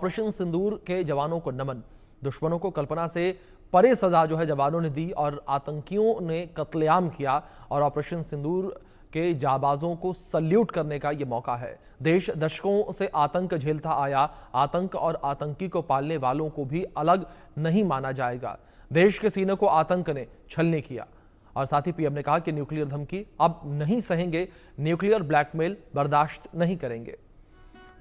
Operation सिंदूर के जवानों को नमन। दुश्मनों को कल्पना से परे सजा जो है जवानों ने दी और आतंकियों ने कत्लेआम किया और ऑपरेशन सिंदूर के जाबाजों को सल्यूट करने का यह मौका है। देश दशकों से आतंक झेलता आया, आतंक और आतंकी को पालने वालों को भी अलग नहीं माना जाएगा। देश के सीने को आतंक ने छलनी किया और साथ ही पीएम ने कहा कि न्यूक्लियर धमकी अब नहीं सहेंगे, न्यूक्लियर ब्लैकमेल बर्दाश्त नहीं करेंगे।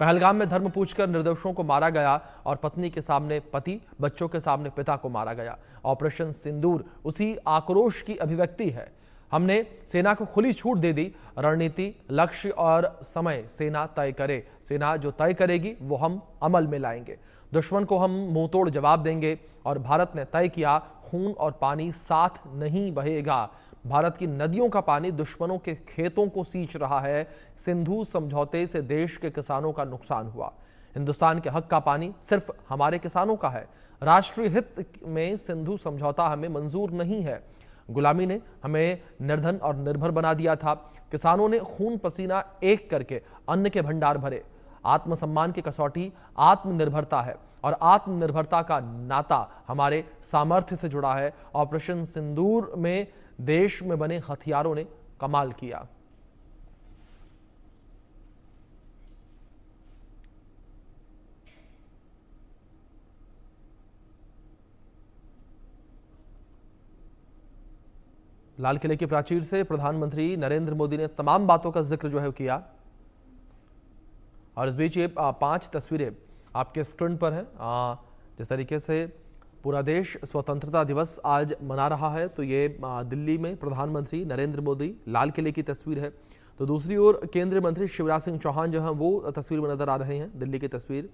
पहलगाम में धर्म पूछकर निर्दोषों को मारा गया और पत्नी के सामने पति, बच्चों के सामने पिता को मारा गया। ऑपरेशन सिंदूर उसी आक्रोश की अभिव्यक्ति है। हमने सेना को खुली छूट दे दी। रणनीति, लक्ष्य और समय सेना तय करे। सेना जो तय करेगी वो हम अमल में लाएंगे। दुश्मन को हम मुंहतोड़ जवाब देंगे और भारत ने तय किया, खून और पानी साथ नहीं बहेगा। भारत की नदियों का पानी दुश्मनों के खेतों को सींच रहा है। सिंधु समझौते से देश के किसानों का नुकसान हुआ। हिंदुस्तान के हक का पानी सिर्फ हमारे किसानों का है। राष्ट्रीय हित में सिंधु समझौता हमें मंजूर नहीं है। गुलामी ने हमें निर्धन और निर्भर बना दिया था। किसानों ने खून पसीना एक करके अन्न के भंडार भरे। आत्मसम्मान की कसौटी आत्मनिर्भरता है और आत्मनिर्भरता का नाता हमारे सामर्थ्य से जुड़ा है। ऑपरेशन सिंदूर में देश में बने हथियारों ने कमाल किया। लाल किले की प्राचीर से प्रधानमंत्री नरेंद्र मोदी ने तमाम बातों का जिक्र जो है किया और इस बीच ये 5 तस्वीरें आपके स्क्रीन पर हैं। जिस तरीके से पूरा देश स्वतंत्रता दिवस आज मना रहा है, तो ये दिल्ली में प्रधानमंत्री नरेंद्र मोदी लाल किले की तस्वीर है। तो दूसरी ओर केंद्रीय मंत्री शिवराज सिंह चौहान जो है वो तस्वीर में नजर आ रहे हैं। दिल्ली की तस्वीर,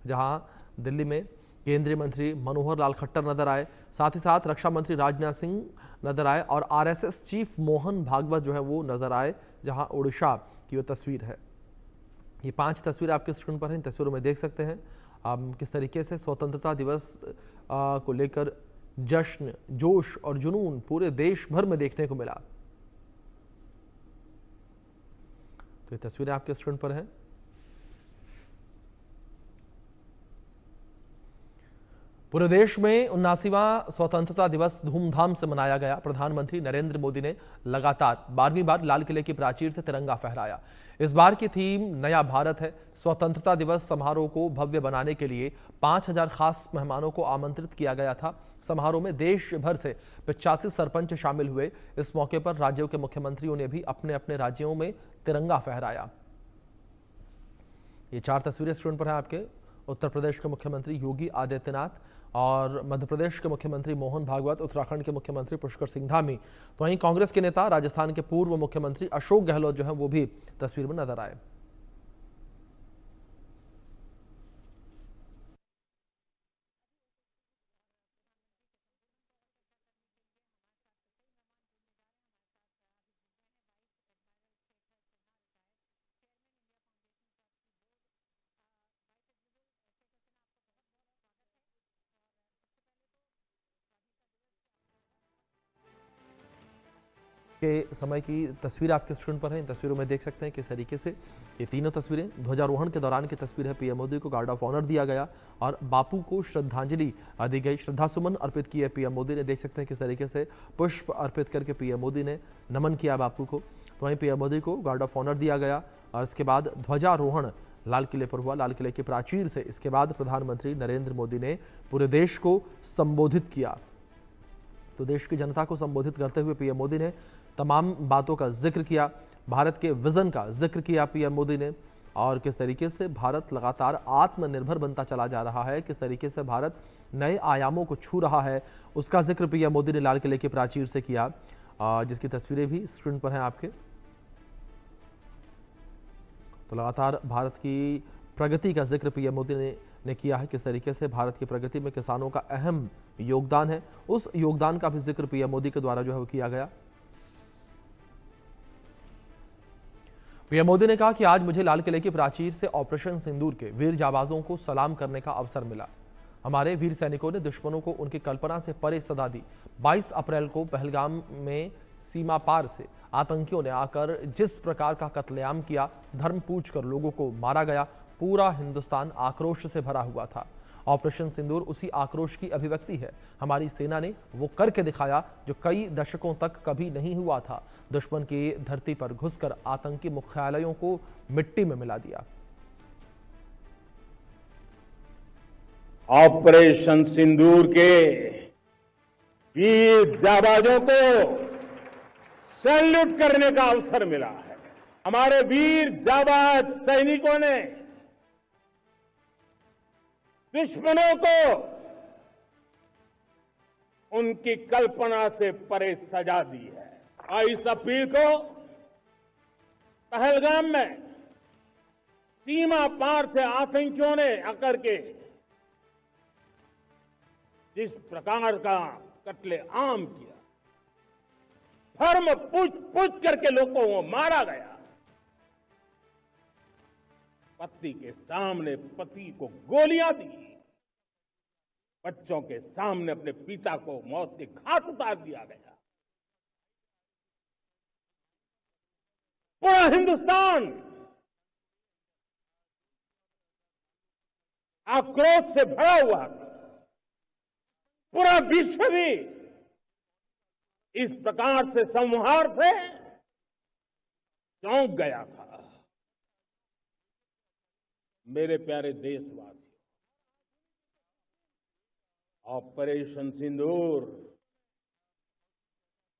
जहां दिल्ली में केंद्रीय मंत्री मनोहर लाल खट्टर नजर आए, साथ ही साथ रक्षा मंत्री राजनाथ सिंह नजर आए और आरएसएस चीफ मोहन भागवत जो है वो नजर आए, जहां ओडिशा की वो तस्वीर है। ये 5 तस्वीरें आपके स्क्रीन पर हैं। इन तस्वीरों में देख सकते हैं किस तरीके से स्वतंत्रता दिवस को लेकर जश्न, जोश और जुनून पूरे देश भर में देखने को मिला। तो ये तस्वीरें आपके स्क्रीन पर हैं। पूरे देश में 79वां स्वतंत्रता दिवस धूमधाम से मनाया गया। प्रधानमंत्री नरेंद्र मोदी ने लगातार 12वीं बार लाल किले की प्राचीर से तिरंगा फहराया। इस बार की थीम नया भारत है। स्वतंत्रता दिवस समारोह को भव्य बनाने के लिए 5000 खास मेहमानों को आमंत्रित किया गया था। समारोह में देश भर से 85 सरपंच शामिल हुए। इस मौके पर राज्यों के मुख्यमंत्रियों ने भी अपने अपने राज्यों में तिरंगा फहराया। ये 4 तस्वीरें स्क्रीन पर हैं आपके। उत्तर प्रदेश के मुख्यमंत्री योगी आदित्यनाथ और मध्य प्रदेश के मुख्यमंत्री मोहन भागवत, उत्तराखंड के मुख्यमंत्री पुष्कर सिंह धामी, तो वहीं कांग्रेस के नेता राजस्थान के पूर्व मुख्यमंत्री अशोक गहलोत जो है वो भी तस्वीर में नजर आए। के समय की तस्वीर आपके स्क्रीन पर है। इन तस्वीरों में देख सकते हैं किस तरीके से ये तीनों तस्वीरें ध्वजारोहण के दौरान की तस्वीर है। पीएम मोदी को गार्ड ऑफ ऑनर दिया गया और बापू को श्रद्धांजलि दी गई, श्रद्धासुमन अर्पित किए पीएम मोदी ने। देख सकते हैं किस तरीके से पुष्प अर्पित करके पीएम मोदी ने नमन किया बापू को। तो वहीं पीएम मोदी को गार्ड ऑफ ऑनर दिया गया और इसके बाद ध्वजारोहण लाल किले पर हुआ, लाल किले की प्राचीर से। इसके बाद प्रधानमंत्री नरेंद्र मोदी ने पूरे देश को संबोधित किया। तो देश की जनता को संबोधित करते हुए पीएम मोदी ने तमाम बातों का जिक्र किया। भारत के विजन का जिक्र किया पीएम मोदी ने और किस तरीके से भारत लगातार आत्मनिर्भर बनता चला जा रहा है, किस तरीके से भारत नए आयामों को छू रहा है, उसका जिक्र पीएम मोदी ने लाल किले की प्राचीर से किया, जिसकी तस्वीरें भी स्क्रीन पर हैं आपके। तो लगातार भारत की प्रगति का जिक्र पीएम मोदी ने किया है। किस तरीके से भारत की प्रगति में किसानों का अहम योगदान है, उस योगदान का भी जिक्र पीएम मोदी के द्वारा जो है वो किया गया। पीएम मोदी ने कहा कि आज मुझे लाल किले की प्राचीर से ऑपरेशन सिंदूर के वीर जाबाजों को सलाम करने का अवसर मिला। हमारे वीर सैनिकों ने दुश्मनों को उनकी कल्पना से परे सदा दी। 22 अप्रैल को पहलगाम में सीमा पार से आतंकियों ने आकर जिस प्रकार का कत्लेआम किया, धर्म पूछकर लोगों को मारा गया, पूरा हिंदुस्तान आक्रोश से भरा हुआ था। ऑपरेशन सिंदूर उसी आक्रोश की अभिव्यक्ति है। हमारी सेना ने वो करके दिखाया जो कई दशकों तक कभी नहीं हुआ था। दुश्मन की धरती पर घुसकर आतंकी मुख्यालयों को मिट्टी में मिला दिया। ऑपरेशन सिंदूर के वीर जाबाजों को सैल्यूट करने का अवसर मिला है। हमारे वीर जाबाज सैनिकों ने दुश्मनों को उनकी कल्पना से परे सजा दी है। और इस अपील को पहलगाम में सीमा पार से आतंकियों ने आकर के जिस प्रकार का कत्लेआम किया, धर्म पूछ करके लोगों को मारा गया। पति के सामने पति को गोलियां दी, बच्चों के सामने अपने पिता को मौत के घाट उतार दिया गया। पूरा हिंदुस्तान आक्रोश से भरा हुआ था। पूरा विश्व भी इस प्रकार से संहार से चौंक गया था। मेरे प्यारे देशवासी, ऑपरेशन सिंदूर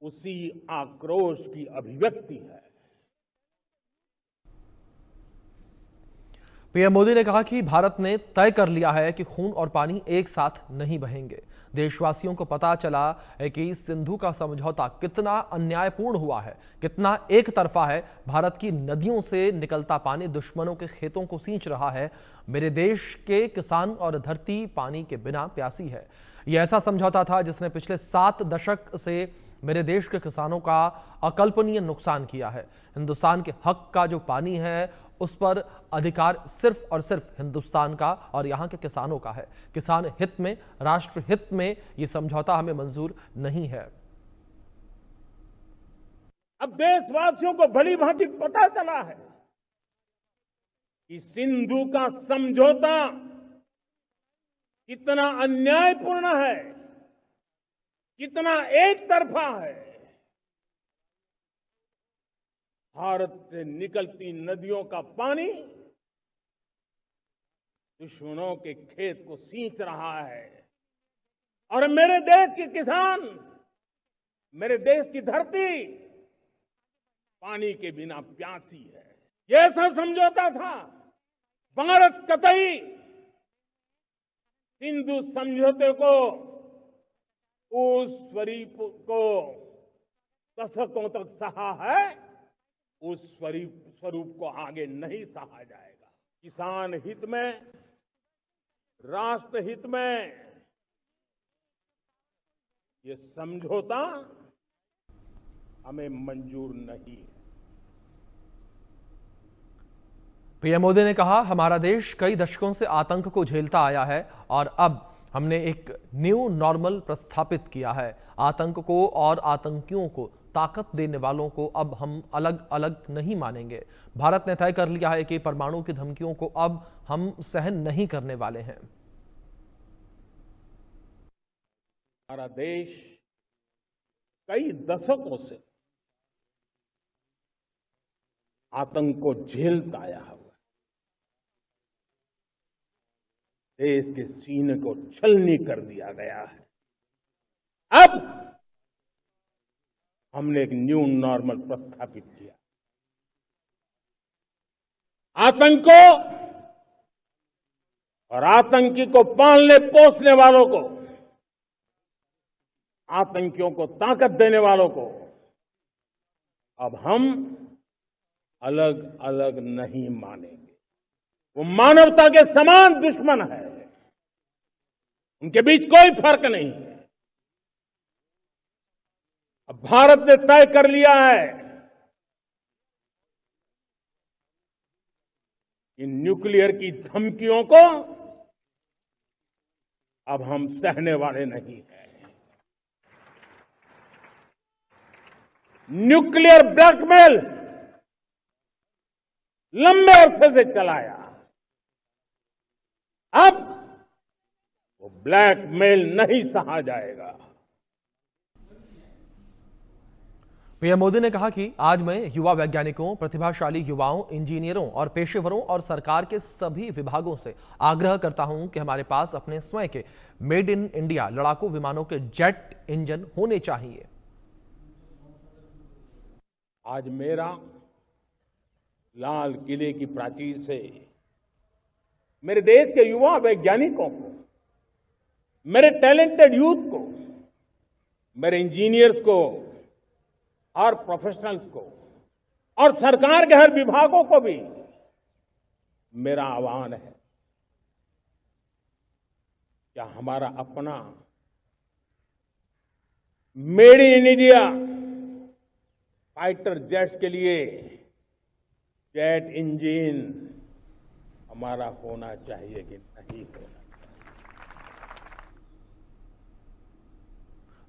उसी आक्रोश की अभिव्यक्ति है। पीएम मोदी ने कहा कि भारत ने तय कर लिया है कि खून और पानी एक साथ नहीं बहेंगे। देशवासियों को पता चला है कि सिंधु का समझौता कितना अन्यायपूर्ण हुआ है, कितना एक तरफा है। भारत की नदियों से निकलता पानी दुश्मनों के खेतों को सींच रहा है। मेरे देश के किसान और धरती पानी के बिना प्यासी है। यह ऐसा समझौता था जिसने पिछले 7 दशक से मेरे देश के किसानों का अकल्पनीय नुकसान किया है। हिंदुस्तान के हक का जो पानी है उस पर अधिकार सिर्फ और सिर्फ हिंदुस्तान का और यहां के किसानों का है। किसान हित में, राष्ट्र हित में यह समझौता हमें मंजूर नहीं है। अब देशवासियों को भली भांति पता चला है कि सिंधु का समझौता कितना अन्यायपूर्ण है, कितना एक तरफा है। भारत से निकलती नदियों का पानी दुश्मनों के खेत को सींच रहा है और मेरे देश के किसान, मेरे देश की धरती पानी के बिना प्यासी है। यह ऐसा समझौता था। भारत कतई सिंधु समझौते को, उस स्वरूप को दशकों तक सहा है, उस स्वरूप को आगे नहीं सहा जाएगा। किसान हित में, राष्ट्र हित में ये समझौता हमें मंजूर नहीं है। पीएम मोदी ने कहा, हमारा देश कई दशकों से आतंक को झेलता आया है और अब हमने एक न्यू नॉर्मल प्रस्थापित किया है। आतंक को और आतंकियों को ताकत देने वालों को अब हम अलग अलग नहीं मानेंगे। भारत ने तय कर लिया है कि परमाणु की धमकियों को अब हम सहन नहीं करने वाले हैं। हमारा देश कई दशकों से आतंक को झेलता आया हुआ, देश के सीने को छलनी कर दिया गया है। अब हमने एक न्यू नॉर्मल प्रस्थापित किया। आतंक को और आतंकी को पालने पोसने वालों को, आतंकियों को ताकत देने वालों को अब हम अलग अलग नहीं मानेंगे। वो मानवता के समान दुश्मन है, उनके बीच कोई फर्क नहीं है। अब भारत ने तय कर लिया है कि न्यूक्लियर की धमकियों को अब हम सहने वाले नहीं हैं। न्यूक्लियर ब्लैकमेल लंबे अरसे से चलाया, अब वो ब्लैकमेल नहीं सहा जाएगा। पीएम मोदी ने कहा कि आज मैं युवा वैज्ञानिकों, प्रतिभाशाली युवाओं, इंजीनियरों और पेशेवरों और सरकार के सभी विभागों से आग्रह करता हूं कि हमारे पास अपने स्वयं के मेड इन इंडिया लड़ाकू विमानों के जेट इंजन होने चाहिए। आज मेरा लाल किले की प्राचीर से मेरे देश के युवा वैज्ञानिकों को, मेरे टैलेंटेड यूथ को, मेरे इंजीनियर्स को और प्रोफेशनल्स को और सरकार के हर विभागों को भी मेरा आह्वान है, क्या हमारा अपना made in India fighter jets के लिए जेट इंजन हमारा होना चाहिए कि नहीं होना।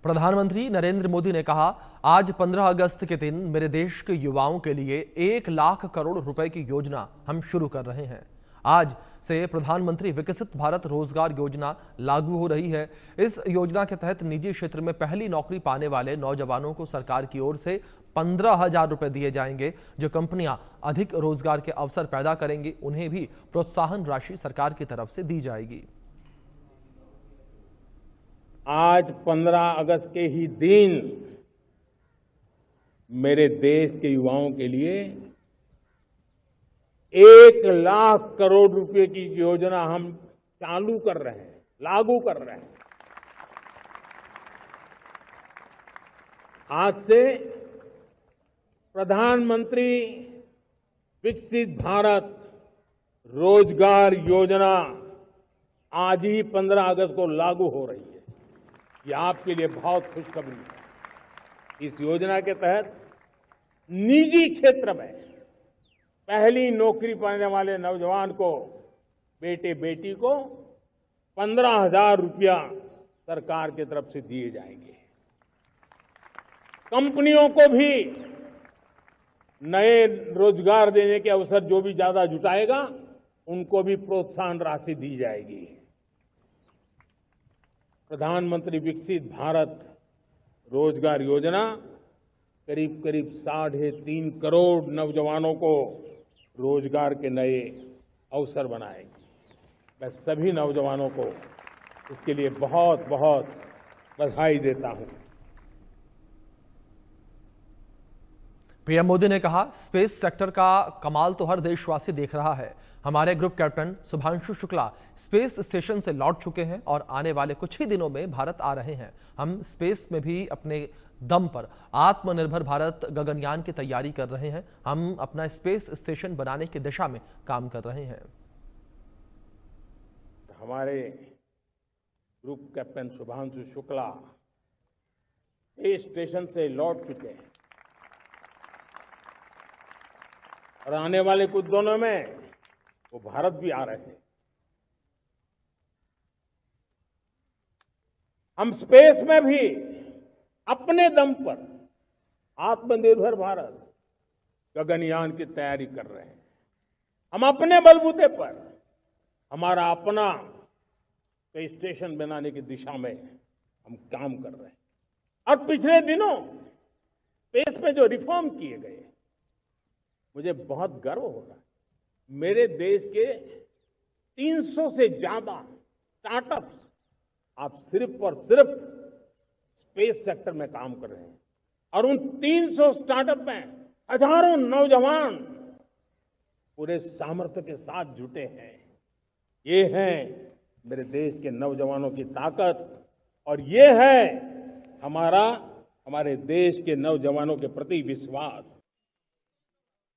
प्रधानमंत्री नरेंद्र मोदी ने कहा, आज 15 अगस्त के दिन मेरे देश के युवाओं के लिए 1 लाख करोड़ रुपए की योजना हम शुरू कर रहे हैं। आज से प्रधानमंत्री विकसित भारत रोजगार योजना लागू हो रही है। इस योजना के तहत निजी क्षेत्र में पहली नौकरी पाने वाले नौजवानों को सरकार की ओर से 15,000 रुपए दिए जाएंगे। जो कंपनियां अधिक रोजगार के अवसर पैदा करेंगी, उन्हें भी प्रोत्साहन राशि सरकार की तरफ से दी जाएगी। आज 15 अगस्त के ही दिन मेरे देश के युवाओं के लिए 1 लाख करोड़ रुपए की योजना हम चालू कर रहे हैं, लागू कर रहे हैं। आज से प्रधानमंत्री विकसित भारत रोजगार योजना आज ही 15 अगस्त को लागू हो रही है। ये आपके लिए बहुत खुशखबरी है। इस योजना के तहत निजी क्षेत्र में पहली नौकरी पाने वाले नौजवान को, बेटे बेटी को 15,000 रुपया सरकार की तरफ से दिए जाएंगे। कंपनियों को भी नए रोजगार देने के अवसर जो भी ज्यादा जुटाएगा, उनको भी प्रोत्साहन राशि दी जाएगी। प्रधानमंत्री विकसित भारत रोजगार योजना करीब करीब 3.5 करोड़ नौजवानों को रोजगार के नए अवसर बनाएगी। मैं सभी नौजवानों को इसके लिए बहुत बहुत बधाई देता हूं। पीएम मोदी ने कहा, स्पेस सेक्टर का कमाल तो हर देशवासी देख रहा है। हमारे group captain Shubhanshu Shukla space station से लौट चुके हैं और आने वाले कुछ ही दिनों में भारत आ रहे हैं। हम स्पेस में भी अपने दम पर आत्मनिर्भर भारत गगनयान की तैयारी कर रहे हैं। हम अपना स्पेस स्टेशन बनाने की दिशा में काम कर रहे हैं। हमारे group captain Shubhanshu Shukla space station से लौट चुके हैं और आने वाले कुछ दिनों में वो भारत भी आ रहे हैं। हम स्पेस में भी अपने दम पर आत्मनिर्भर भारत गगनयान की तैयारी कर रहे हैं। हम अपने बलबूते पर हमारा अपना स्पेस स्टेशन बनाने की दिशा में हम काम कर रहे हैं। और पिछले दिनों स्पेस में जो रिफॉर्म किए गए, मुझे बहुत गर्व हो रहा है। मेरे देश के 300 से ज्यादा स्टार्टअप्स आप सिर्फ और सिर्फ स्पेस सेक्टर में काम कर रहे हैं और उन 300 स्टार्टअप में हजारों नौजवान पूरे सामर्थ्य के साथ जुटे हैं। ये है मेरे देश के नौजवानों की ताकत और ये है हमारे देश के नौजवानों के प्रति विश्वास।